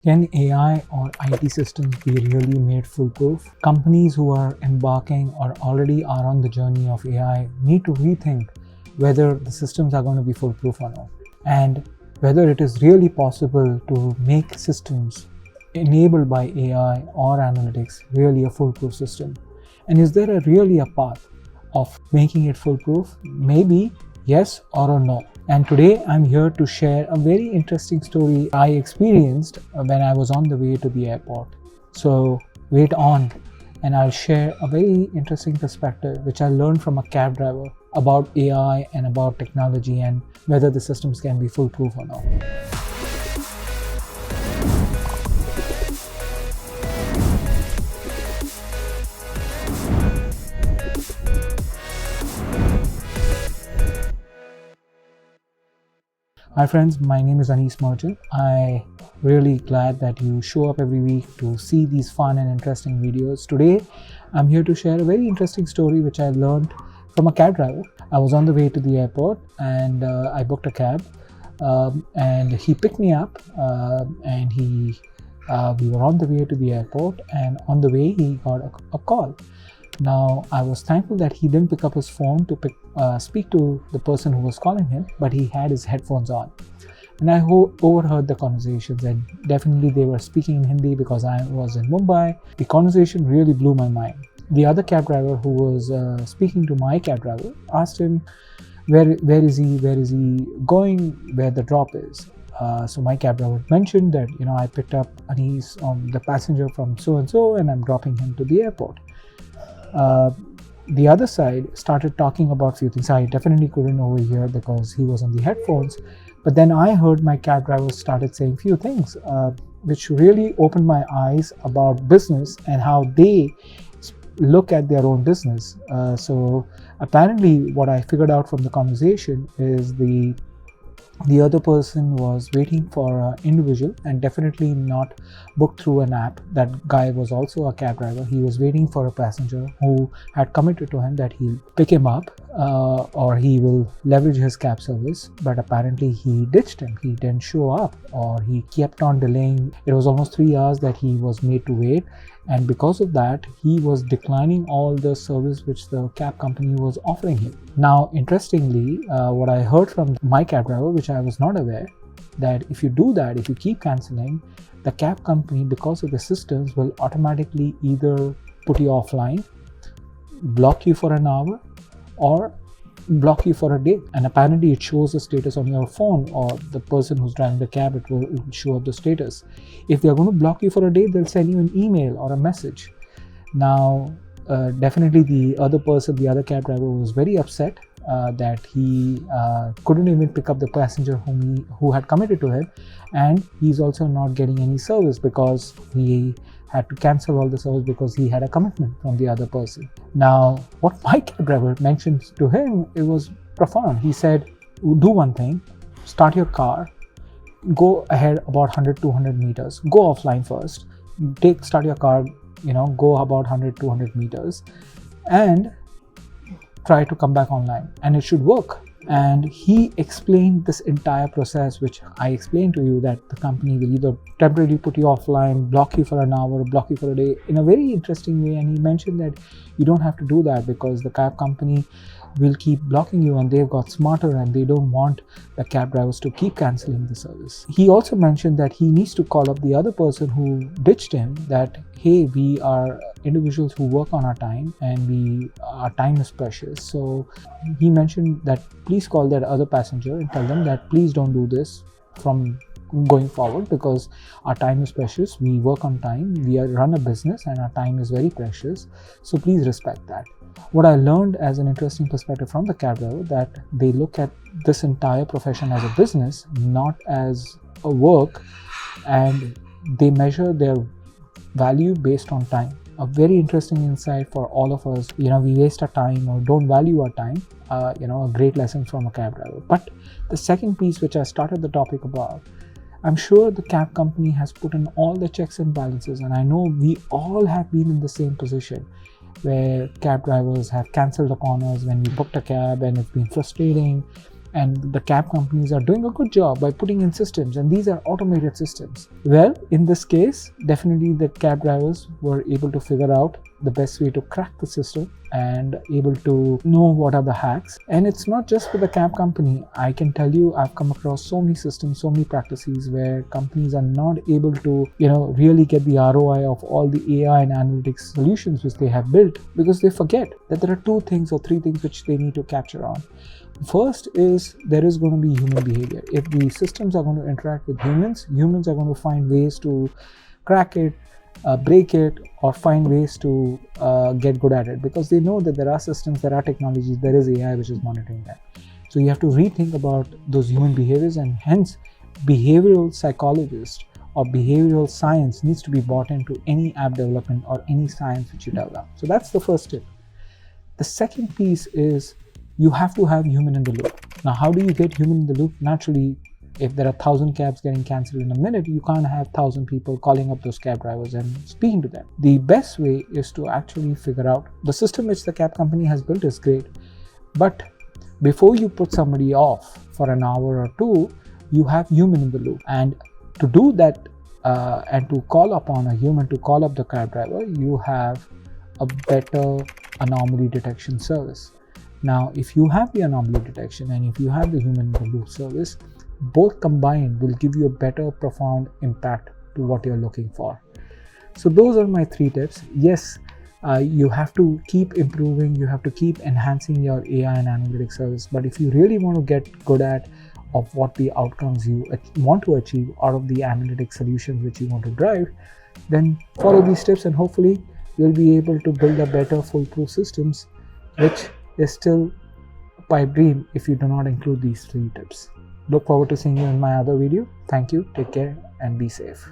Can AI or IT systems be really made foolproof? Companies who are embarking or already are on the journey of AI need to rethink whether the systems are going to be foolproof or not, and whether it is really possible to make systems enabled by AI or analytics really a foolproof system. And is there really a path of making it foolproof? Maybe yes or a no. And today I'm here to share a very interesting story I experienced when I was on the way to the airport. So wait on, and I'll share a very interesting perspective which I learned from a cab driver about AI and about technology and whether the systems can be foolproof or not. Hi friends, my name is Anis Merchant. I'm really glad that you show up every week to see these fun and interesting videos. Today, I'm here to share a very interesting story which I learned from a cab driver. I was on the way to the airport and I booked a cab and he picked me up and we were on the way to the airport, and on the way he got a call. Now, I was thankful that he didn't pick up his phone to speak to the person who was calling him, but he had his headphones on. And I overheard the conversations, and definitely they were speaking in Hindi because I was in Mumbai. The conversation really blew my mind. The other cab driver who was speaking to my cab driver asked him, where is he going, where the drop is. So my cab driver mentioned that, I picked up Anis on the passenger from so-and-so and I'm dropping him to the airport. The other side started talking about few things. I definitely couldn't overhear because he was on the headphones, but then I heard my cab driver started saying few things which really opened my eyes about business and how they look at their own business. So apparently what I figured out from the conversation is the other person was waiting for an individual and definitely not booked through an app. That guy was also a cab driver. He was waiting for a passenger who had committed to him that he'll pick him up or he will leverage his cab service, but apparently he ditched him. He didn't show up, or he kept on delaying. It was almost 3 hours that he was made to wait, and because of that he was declining all the service which the cab company was offering him. Now, interestingly, what I heard from my cab driver, which I was not aware, that if you do that, if you keep cancelling, the cab company, because of the systems, will automatically either put you offline, block you for an hour, or block you for a day. And apparently it shows the status on your phone, or the person who's driving the cab, it will show up the status. If they're going to block you for a day, they'll send you an email or a message. Now, definitely the other person, the other cab driver, was very upset that he couldn't even pick up the passenger who had committed to him, and he's also not getting any service because he had to cancel all the service because he had a commitment from the other person. Now, what my cab driver mentioned to him, it was profound. He said, do one thing, start your car, go ahead about 100-200 meters, go offline first, start your car, go about 100-200 meters and try to come back online, and it should work. And he explained this entire process, which I explained to you, that the company will either temporarily put you offline, block you for an hour, block you for a day, in a very interesting way. And he mentioned that you don't have to do that because the cab company will keep blocking you, and they've got smarter and they don't want the cab drivers to keep cancelling the service. He also mentioned that he needs to call up the other person who ditched him, that hey, we are individuals who work on our time and our time is precious. So he mentioned that please call that other passenger and tell them that please don't do this from going forward because our time is precious. We work on time, we run a business, and our time is very precious, so please respect that. What I learned as an interesting perspective from the cab driver, that they look at this entire profession as a business, not as a work, and they measure their value based on time. A very interesting insight for all of us. We waste our time or don't value our time. A great lesson from a cab driver. But the second piece, which I started the topic about, I'm sure the cab company has put in all the checks and balances, and I know we all have been in the same position where cab drivers have cancelled upon us when we booked a cab, and it's been frustrating. and the cab companies are doing a good job by putting in systems, and these are automated systems. Well, in this case, definitely the cab drivers were able to figure out the best way to crack the system and able to know what are the hacks. And it's not just for the cab company. I can tell you, I've come across so many systems, so many practices where companies are not able to really get the ROI of all the AI and analytics solutions which they have built, because they forget that there are 2 things or 3 things which they need to capture on. First is there is going to be human behavior. If the systems are going to interact with humans, humans are going to find ways to crack it, break it, or find ways to get good at it, because they know that there are systems, there are technologies, there is AI which is monitoring that. So you have to rethink about those human behaviors, and hence behavioral psychologist or behavioral science needs to be brought into any app development or any science which you develop. So that's the first tip. The second piece is you have to have human in the loop. Now, how do you get human in the loop? Naturally, if there are 1,000 cabs getting cancelled in a minute, you can't have 1,000 people calling up those cab drivers and speaking to them. The best way is to actually figure out the system which the cab company has built is great, but before you put somebody off for an hour or 2, you have human in the loop. And to do that and to call upon a human to call up the cab driver, you have a better anomaly detection service. Now, if you have the anomaly detection and if you have the human in the loop service, both combined will give you a better, profound impact to what you're looking for. So those are my 3 tips. Yes, you have to keep improving, you have to keep enhancing your AI and analytics service. But if you really want to get good at of what the outcomes you want to achieve out of the analytic solutions which you want to drive, then follow these tips and hopefully you'll be able to build a better foolproof systems, which is still a pipe dream if you do not include these 3 tips. Look forward to seeing you in my other video. Thank you, take care, and be safe.